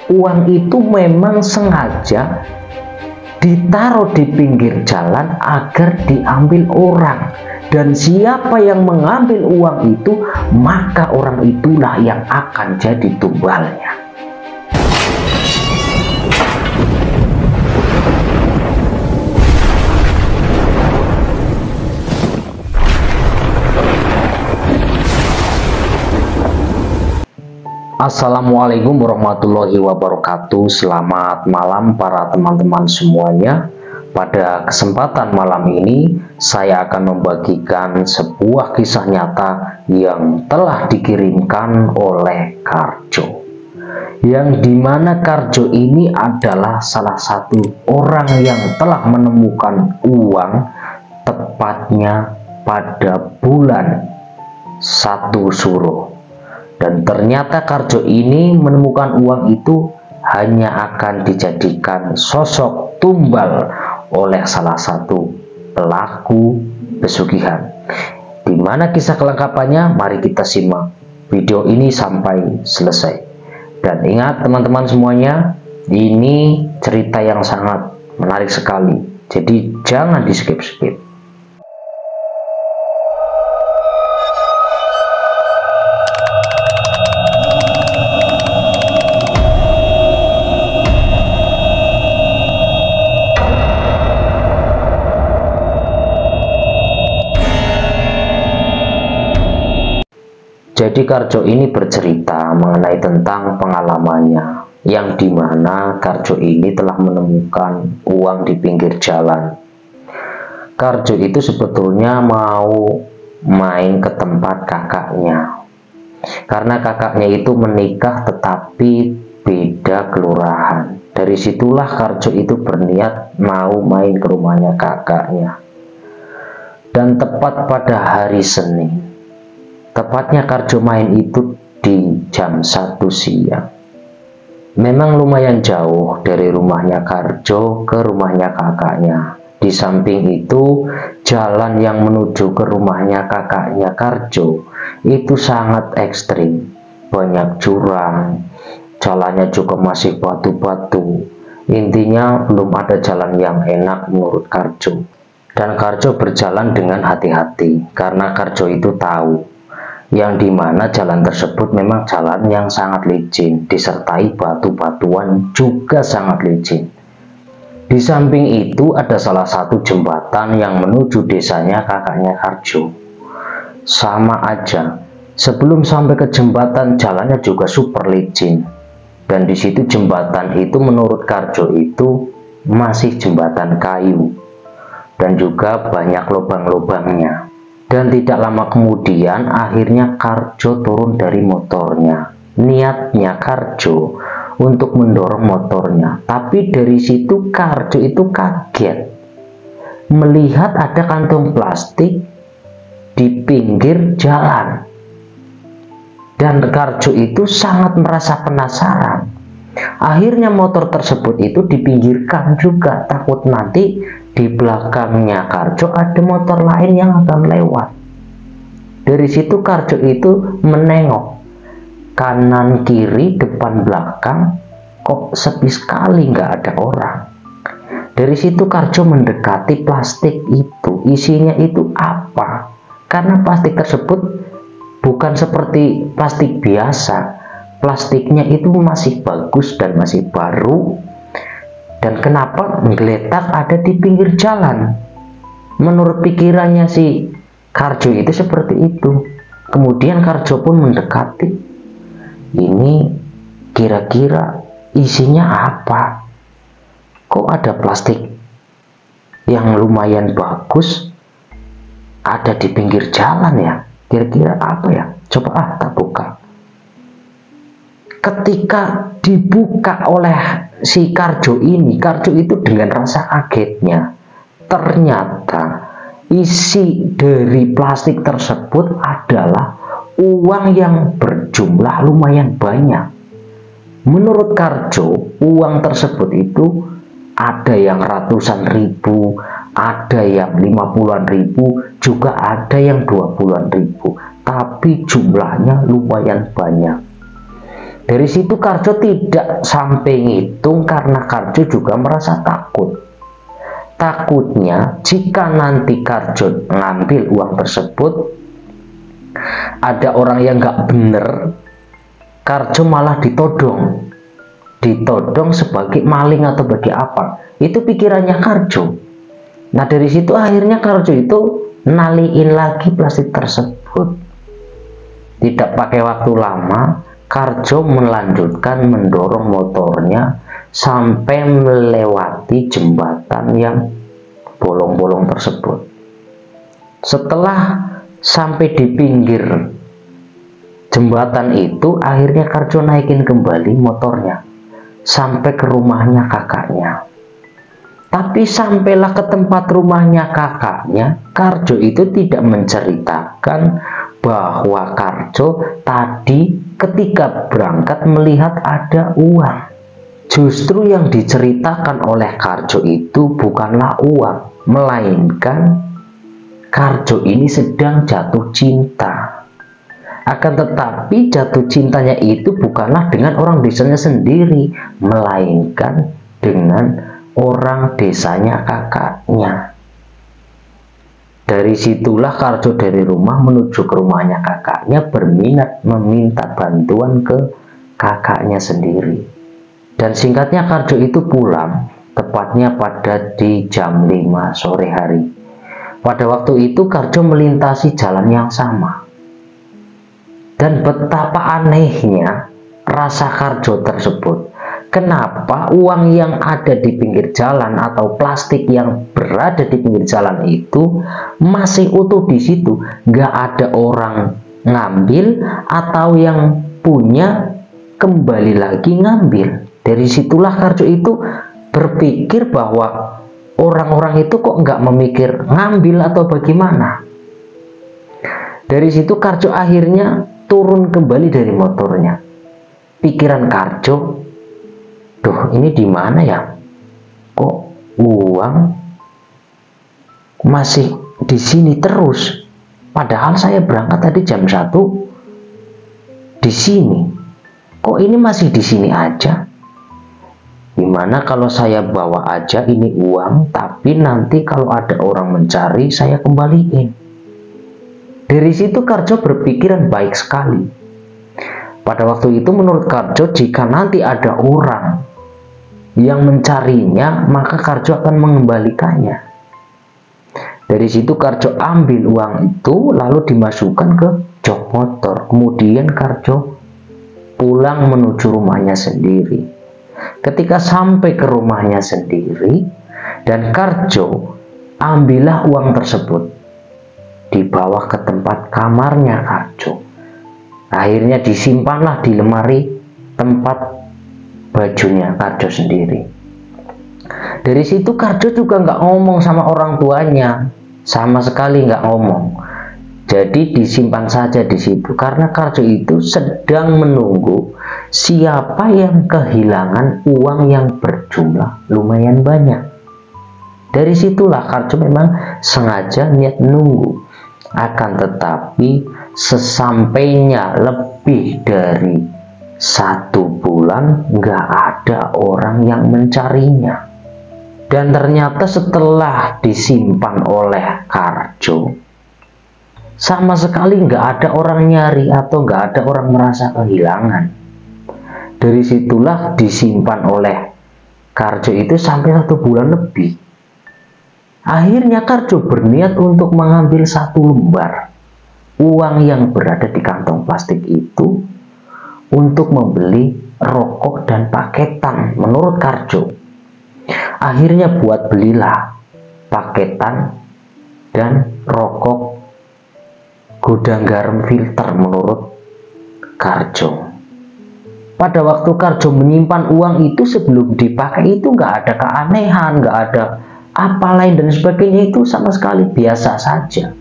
uang itu memang sengaja ditaruh di pinggir jalan agar diambil orang, dan siapa yang mengambil uang itu maka orang itulah yang akan jadi tumbalnya. Assalamualaikum warahmatullahi wabarakatuh. Selamat malam para teman-teman semuanya. Pada kesempatan malam ini saya akan membagikan sebuah kisah nyata yang telah dikirimkan oleh Karjo, yang dimana Karjo ini adalah salah satu orang yang telah menemukan uang tepatnya pada bulan 1 Suro. Dan ternyata Karjo ini menemukan uang itu hanya akan dijadikan sosok tumbal oleh salah satu pelaku pesugihan. Di mana kisah kelengkapannya? Mari kita simak video ini sampai selesai. Dan ingat teman-teman semuanya, ini cerita yang sangat menarik sekali. Jadi jangan di skip-skip. Jadi Karjo ini bercerita mengenai tentang pengalamannya, yang dimana Karjo ini telah menemukan uang di pinggir jalan. Karjo itu sebetulnya mau main ke tempat kakaknya, karena kakaknya itu menikah tetapi beda kelurahan. Dari situlah Karjo itu berniat mau main ke rumahnya kakaknya. Dan tepat pada hari Senin, tepatnya Karjo main itu di jam 1 siang. Memang lumayan jauh dari rumahnya Karjo ke rumahnya kakaknya. Di samping itu, jalan yang menuju ke rumahnya kakaknya Karjo itu sangat ekstrim. Banyak jurang, jalannya juga masih batu-batu. Intinya belum ada jalan yang enak menurut Karjo. Dan Karjo berjalan dengan hati-hati karena Karjo itu tahu yang dimana jalan tersebut memang jalan yang sangat licin, disertai batu-batuan juga sangat licin. Di samping itu ada salah satu jembatan yang menuju desanya kakaknya Karjo. Sama aja, sebelum sampai ke jembatan jalannya juga super licin. Dan di situ jembatan itu menurut Karjo itu masih jembatan kayu dan juga banyak lubang-lubangnya. Dan tidak lama kemudian akhirnya Karjo turun dari motornya. Niatnya Karjo untuk mendorong motornya, tapi dari situ Karjo itu kaget melihat ada kantong plastik di pinggir jalan. Dan Karjo itu sangat merasa penasaran. Akhirnya motor tersebut itu dipinggirkan juga, takut nanti di belakangnya Karjo ada motor lain yang akan lewat. Dari situ Karjo itu menengok kanan kiri depan belakang, kok sepi sekali, nggak ada orang. Dari situ Karjo mendekati plastik itu. Isinya itu apa? Karena plastik tersebut bukan seperti plastik biasa. Plastiknya itu masih bagus dan masih baru. Dan kenapa menggeletak ada di pinggir jalan? Menurut pikirannya si Karjo itu seperti itu. Kemudian Karjo pun mendekati. Ini kira-kira isinya apa? Kok ada plastik yang lumayan bagus ada di pinggir jalan ya? Kira-kira apa ya? Coba tak buka. Ketika dibuka oleh si Karjo ini, Karjo itu dengan rasa kagetnya, ternyata isi dari plastik tersebut adalah uang yang berjumlah lumayan banyak. Menurut Karjo, uang tersebut itu ada yang ratusan ribu, ada yang 50-an ribu, juga ada yang 20-an ribu, tapi jumlahnya lumayan banyak. Dari situ Karjo tidak sampai ngitung karena Karjo juga merasa takut. Takutnya jika nanti Karjo ngambil uang tersebut, ada orang yang nggak bener, Karjo malah ditodong sebagai maling atau bagi apa. Itu pikirannya Karjo. Nah dari situ akhirnya Karjo itu naliin lagi plastik tersebut. Tidak pakai waktu lama, Karjo melanjutkan mendorong motornya sampai melewati jembatan yang bolong-bolong tersebut. Setelah sampai di pinggir jembatan itu, akhirnya Karjo naikin kembali motornya sampai ke rumahnya kakaknya. Tapi sampailah ke tempat rumahnya kakaknya, Karjo itu tidak menceritakan bahwa Karjo tadi ketika berangkat melihat ada uang. Justru yang diceritakan oleh Karjo itu bukanlah uang, melainkan Karjo ini sedang jatuh cinta. Akan tetapi jatuh cintanya itu bukanlah dengan orang desanya sendiri, melainkan dengan orang desanya kakaknya. Dari situlah Karjo dari rumah menuju ke rumahnya kakaknya, berminat meminta bantuan ke kakaknya sendiri. Dan singkatnya Karjo itu pulang tepatnya pada di jam 5 sore hari. Pada waktu itu Karjo melintasi jalan yang sama. Dan betapa anehnya rasa Karjo tersebut. Kenapa uang yang ada di pinggir jalan atau plastik yang berada di pinggir jalan itu masih utuh di situ, nggak ada orang ngambil atau yang punya kembali lagi ngambil. Dari situlah Karjo itu berpikir bahwa orang-orang itu kok nggak memikir ngambil atau bagaimana. Dari situ Karjo akhirnya turun kembali dari motornya. Pikiran Karjo, duh ini di mana ya? Kok uang masih di sini terus? Padahal saya berangkat tadi jam 1 di sini. Kok ini masih di sini aja? Gimana kalau saya bawa aja ini uang, tapi nanti kalau ada orang mencari saya kembaliin. Dari situ Karjo berpikiran baik sekali. Pada waktu itu menurut Karjo, jika nanti ada orang yang mencarinya, maka Karjo akan mengembalikannya. Dari situ Karjo ambil uang itu lalu dimasukkan ke jok motor. Kemudian Karjo pulang menuju rumahnya sendiri. Ketika sampai ke rumahnya sendiri dan Karjo ambillah uang tersebut, dibawa ke tempat kamarnya Karjo. Akhirnya disimpanlah di lemari tempat bajunya Karjo sendiri. Dari situ Karjo juga nggak ngomong sama orang tuanya, sama sekali nggak ngomong. Jadi disimpan saja di situ karena Karjo itu sedang menunggu siapa yang kehilangan uang yang berjumlah lumayan banyak. Dari situlah Karjo memang sengaja niat menunggu. Akan tetapi sesampainya lebih dari 1 bulan nggak ada orang yang mencarinya. Dan ternyata setelah disimpan oleh Karjo, sama sekali nggak ada orang nyari atau nggak ada orang merasa kehilangan. Dari situlah disimpan oleh Karjo itu sampai 1 bulan lebih. Akhirnya Karjo berniat untuk mengambil 1 lembar uang yang berada di kantong plastik itu untuk membeli rokok dan paketan menurut Karjo. Akhirnya buat belilah paketan dan rokok gudang garam filter menurut Karjo. Pada waktu Karjo menyimpan uang itu sebelum dipakai itu nggak ada keanehan, nggak ada apa lain dan sebagainya, itu sama sekali biasa saja.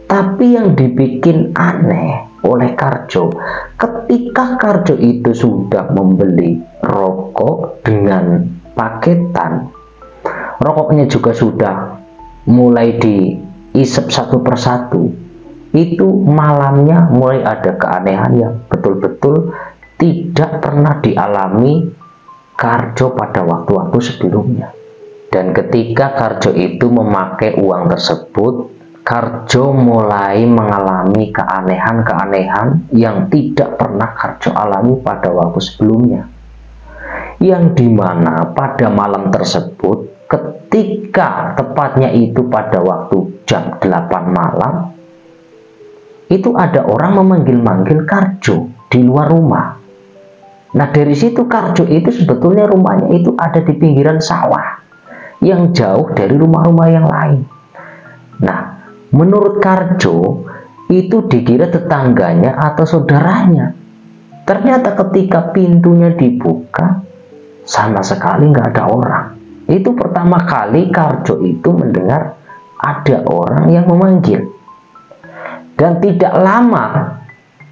Tapi yang dibikin aneh oleh Karjo, ketika Karjo itu sudah membeli rokok dengan paketan, rokoknya juga sudah mulai diisep satu persatu, itu malamnya mulai ada keanehan yang betul-betul tidak pernah dialami Karjo pada waktu-waktu sebelumnya. Dan ketika Karjo itu memakai uang tersebut, Karjo mulai mengalami keanehan-keanehan yang tidak pernah Karjo alami pada waktu sebelumnya. Yang dimana pada malam tersebut, ketika tepatnya itu pada waktu jam 8 malam, itu ada orang memanggil-manggil Karjo di luar rumah. Nah, dari situ Karjo itu sebetulnya rumahnya itu ada di pinggiran sawah yang jauh dari rumah-rumah yang lain. Nah, menurut Karjo itu dikira tetangganya atau saudaranya. Ternyata ketika pintunya dibuka, sama sekali nggak ada orang. Itu pertama kali Karjo itu mendengar ada orang yang memanggil. Dan tidak lama,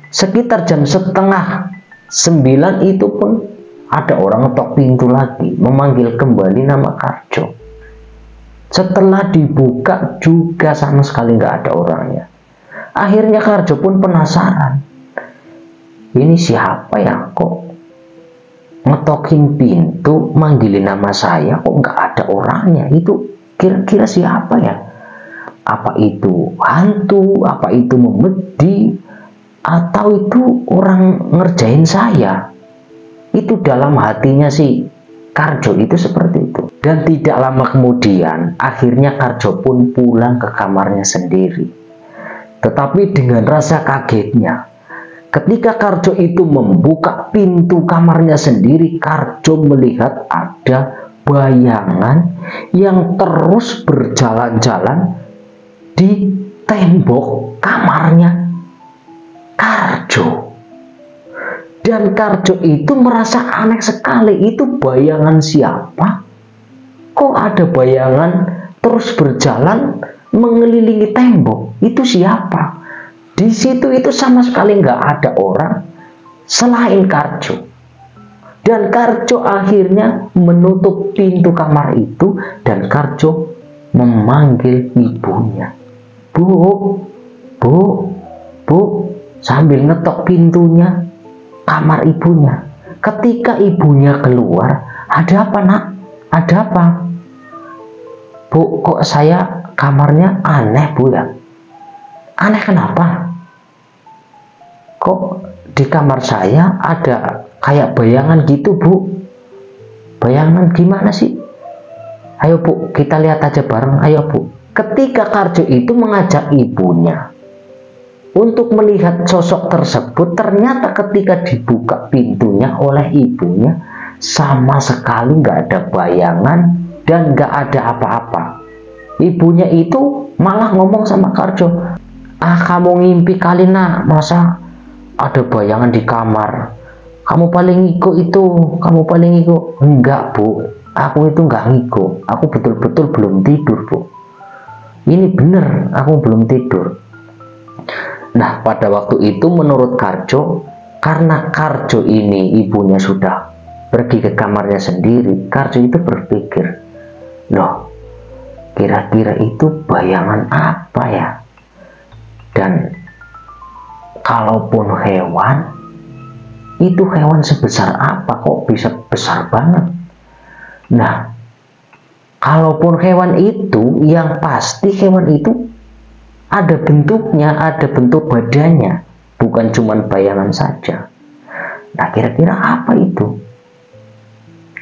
sekitar jam 8:30 itu pun ada orang ngetok pintu lagi, memanggil kembali nama Karjo. Setelah dibuka juga sama sekali nggak ada orangnya. Akhirnya Karjo pun penasaran. Ini siapa ya, kok ngetokin pintu, manggilin nama saya, kok nggak ada orangnya? Itu kira-kira siapa ya? Apa itu hantu? Apa itu memedi? Atau itu orang ngerjain saya? Itu dalam hatinya si Karjo itu seperti itu. Dan tidak lama kemudian akhirnya Karjo pun pulang ke kamarnya sendiri. Tetapi dengan rasa kagetnya, ketika Karjo itu membuka pintu kamarnya sendiri, Karjo melihat ada bayangan yang terus berjalan-jalan di tembok kamarnya Karjo. Dan Karjo itu merasa aneh sekali, itu bayangan siapa? Kok ada bayangan terus berjalan mengelilingi tembok? Itu siapa? Di situ itu sama sekali nggak ada orang selain Karjo. Dan Karjo akhirnya menutup pintu kamar itu dan Karjo memanggil ibunya. Bu, sambil ngetok pintunya kamar ibunya. Ketika ibunya keluar, ada apa nak? Ada apa? Bu, kok saya kamarnya aneh bu ya? Aneh kenapa? Kok di kamar saya ada kayak bayangan gitu bu? Bayangan gimana sih? Ayo bu, kita lihat aja bareng, ayo bu. Ketika Karjo itu mengajak ibunya untuk melihat sosok tersebut, ternyata ketika dibuka pintunya oleh ibunya, sama sekali nggak ada bayangan dan nggak ada apa-apa. Ibunya itu malah ngomong sama Karjo, ah kamu ngimpi kali nak, masa ada bayangan di kamar? Kamu paling ngiko itu, kamu paling ngiko. Enggak bu, aku itu nggak ngiko, aku betul-betul belum tidur bu. Ini bener, aku belum tidur. Nah, pada waktu itu menurut Karjo, karena Karjo ini ibunya sudah pergi ke kamarnya sendiri, Karjo itu berpikir, loh, kira-kira itu bayangan apa ya? Dan kalaupun hewan, itu hewan sebesar apa? Kok bisa besar banget? Nah, kalaupun hewan itu, yang pasti hewan itu ada bentuknya, ada bentuk badannya, bukan cuma bayangan saja. Nah, kira-kira apa itu?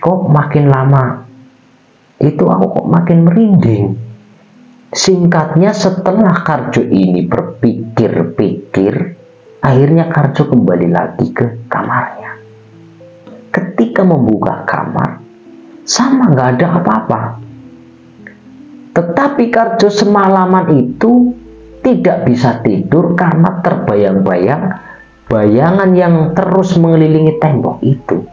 Kok makin lama itu aku kok makin merinding. Singkatnya, setelah Karjo ini berpikir-pikir, akhirnya Karjo kembali lagi ke kamarnya. Ketika membuka kamar, sama nggak ada apa-apa. Tetapi Karjo semalaman itu tidak bisa tidur karena terbayang-bayang bayangan yang terus mengelilingi tembok itu.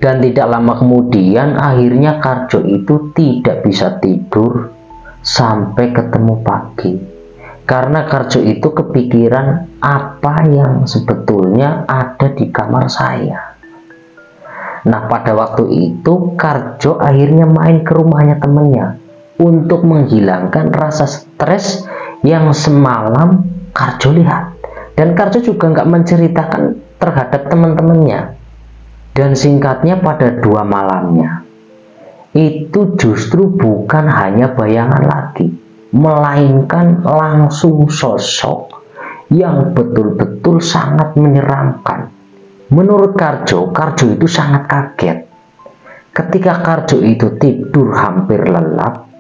Dan tidak lama kemudian akhirnya Karjo itu tidak bisa tidur sampai ketemu pagi. Karena Karjo itu kepikiran apa yang sebetulnya ada di kamar saya. Nah, pada waktu itu Karjo akhirnya main ke rumahnya temannya untuk menghilangkan rasa stres yang semalam Karjo lihat. Dan Karjo juga nggak menceritakan terhadap teman-temannya. Dan singkatnya, pada 2 malamnya itu justru bukan hanya bayangan lagi, melainkan langsung sosok yang betul-betul sangat menyeramkan. Menurut Karjo itu sangat kaget. Ketika Karjo itu tidur hampir lelap,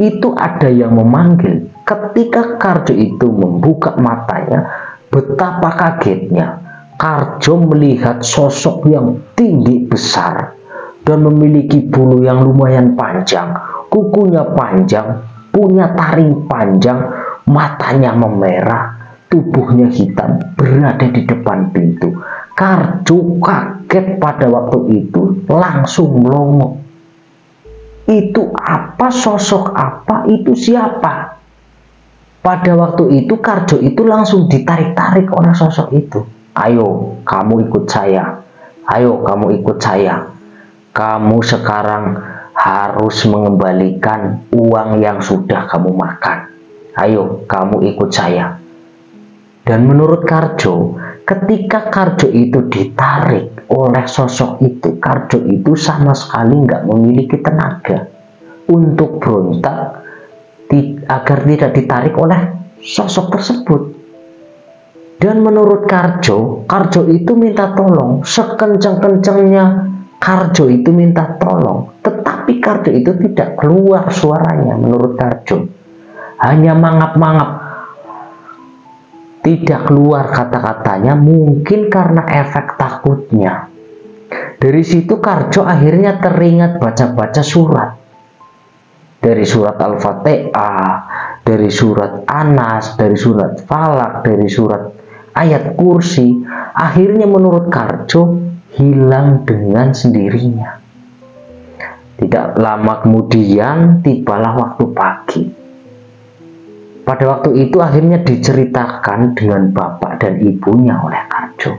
itu ada yang memanggil. Ketika Karjo itu membuka matanya, betapa kagetnya Karjo melihat sosok yang tinggi besar dan memiliki bulu yang lumayan panjang, kukunya panjang, punya taring panjang, matanya memerah, tubuhnya hitam, berada di depan pintu. Karjo kaget pada waktu itu, langsung melongo. Itu apa? Sosok apa? Itu siapa? Pada waktu itu Karjo itu langsung ditarik-tarik oleh sosok itu. Ayo kamu ikut saya, ayo kamu ikut saya. Kamu sekarang harus mengembalikan uang yang sudah kamu makan. Ayo kamu ikut saya. Dan menurut Karjo, ketika Karjo itu ditarik oleh sosok itu, Karjo itu sama sekali nggak memiliki tenaga untuk berontak agar tidak ditarik oleh sosok tersebut. Dan menurut Karjo itu minta tolong, sekencang-kencangnya Karjo itu minta tolong, tetapi Karjo itu tidak keluar suaranya. Menurut Karjo hanya mangap-mangap, tidak keluar kata-katanya, mungkin karena efek takutnya. Dari situ Karjo akhirnya teringat baca-baca surat, dari surat Al-Fatihah, dari surat Anas, dari surat Falak, dari surat ayat kursi. Akhirnya menurut Karjo hilang dengan sendirinya. Tidak lama kemudian tibalah waktu pagi. Pada waktu itu akhirnya diceritakan dengan bapak dan ibunya oleh Karjo.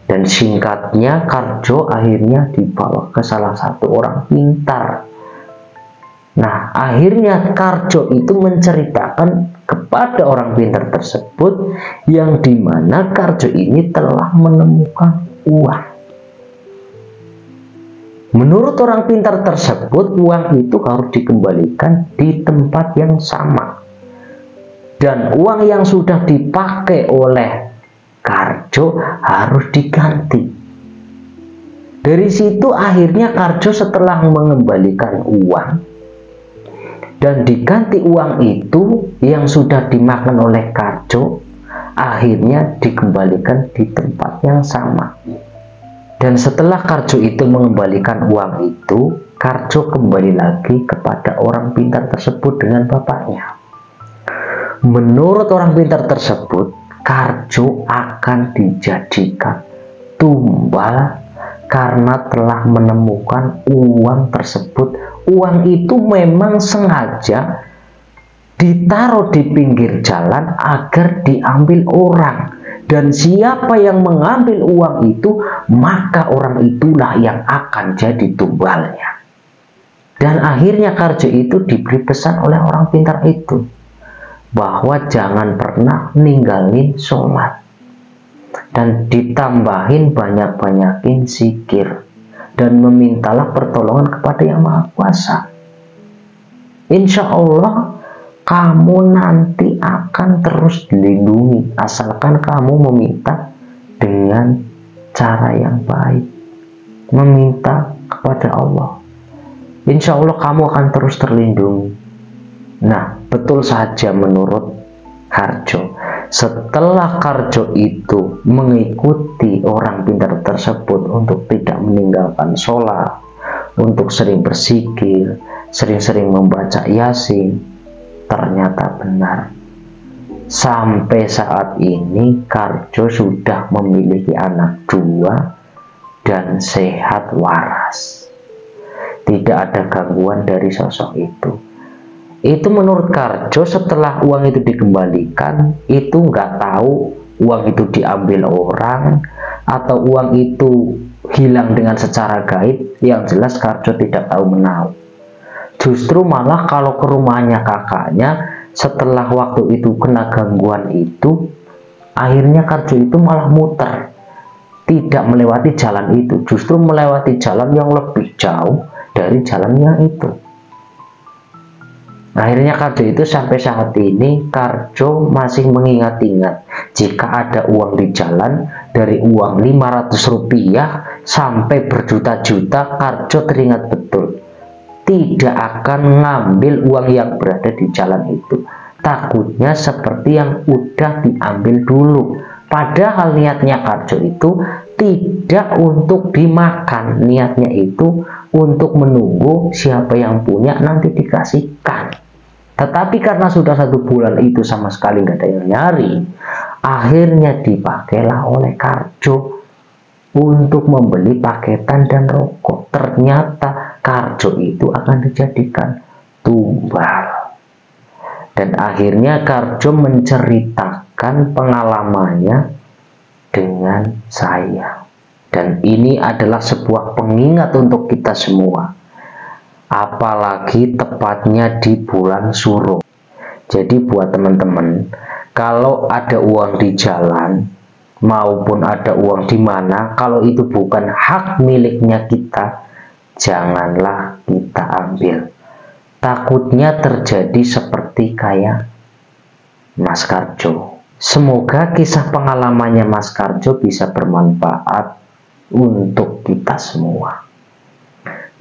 Dan singkatnya, Karjo akhirnya dibawa ke salah satu orang pintar. Nah, akhirnya Karjo itu menceritakan kepada orang pintar tersebut, yang dimana Karjo ini telah menemukan uang. Menurut orang pintar tersebut, uang itu harus dikembalikan di tempat yang sama. Dan uang yang sudah dipakai oleh Karjo harus diganti. Dari situ akhirnya Karjo setelah mengembalikan uang dan diganti uang itu yang sudah dimakan oleh Karjo, akhirnya dikembalikan di tempat yang sama. Dan setelah Karjo itu mengembalikan uang itu, Karjo kembali lagi kepada orang pintar tersebut dengan bapaknya. Menurut orang pintar tersebut, Karjo akan dijadikan tumbal karena telah menemukan uang tersebut. Uang itu memang sengaja ditaruh di pinggir jalan agar diambil orang. Dan siapa yang mengambil uang itu, maka orang itulah yang akan jadi tumbalnya. Dan akhirnya Karjo itu diberi pesan oleh orang pintar itu, bahwa jangan pernah ninggalin sholat, dan ditambahin banyak-banyakin zikir, dan memintalah pertolongan kepada Yang Maha Kuasa. Insya Allah kamu nanti akan terus dilindungi, asalkan kamu meminta dengan cara yang baik, meminta kepada Allah. Insya Allah kamu akan terus terlindungi. Nah, betul saja menurut Karjo. Setelah Karjo itu mengikuti orang pintar tersebut untuk tidak meninggalkan sholat, untuk sering berzikir, sering-sering membaca Yasin, ternyata benar. Sampai saat ini Karjo sudah memiliki anak 2 dan sehat waras. Tidak ada gangguan dari sosok itu. Itu menurut Karjo, setelah uang itu dikembalikan, itu nggak tahu uang itu diambil orang atau uang itu hilang dengan secara gaib. Yang jelas Karjo tidak tahu menahu. Justru malah kalau ke rumahnya kakaknya, setelah waktu itu kena gangguan itu, Akhirnya Karjo itu malah muter, tidak melewati jalan itu, justru melewati jalan yang lebih jauh dari jalan yang itu. Akhirnya Karjo itu sampai saat ini Karjo masih mengingat-ingat jika ada uang di jalan, dari uang 500 rupiah sampai berjuta-juta, Karjo teringat betul tidak akan ngambil uang yang berada di jalan itu. Takutnya seperti yang udah diambil dulu. Padahal niatnya Karjo itu tidak untuk dimakan, niatnya itu untuk menunggu siapa yang punya nanti dikasihkan. Tetapi karena sudah 1 bulan itu sama sekali nggak ada yang nyari, akhirnya dipakailah oleh Karjo untuk membeli paketan dan rokok. Ternyata Karjo itu akan dijadikan tumbal. Dan akhirnya Karjo menceritakan pengalamannya dengan saya. Dan ini adalah sebuah pengingat untuk kita semua. Apalagi tepatnya di bulan Suro. Jadi buat teman-teman, kalau ada uang di jalan maupun ada uang di mana, kalau itu bukan hak miliknya kita, janganlah kita ambil. Takutnya terjadi seperti kayak Mas Karjo. Semoga kisah pengalamannya Mas Karjo bisa bermanfaat untuk kita semua.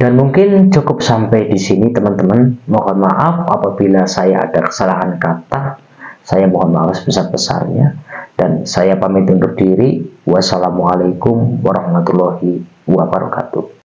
Dan mungkin cukup sampai di sini teman-teman. Mohon maaf apabila saya ada kesalahan kata. Saya mohon maaf sebesar-besarnya. Dan saya pamit undur diri. Wassalamualaikum warahmatullahi wabarakatuh.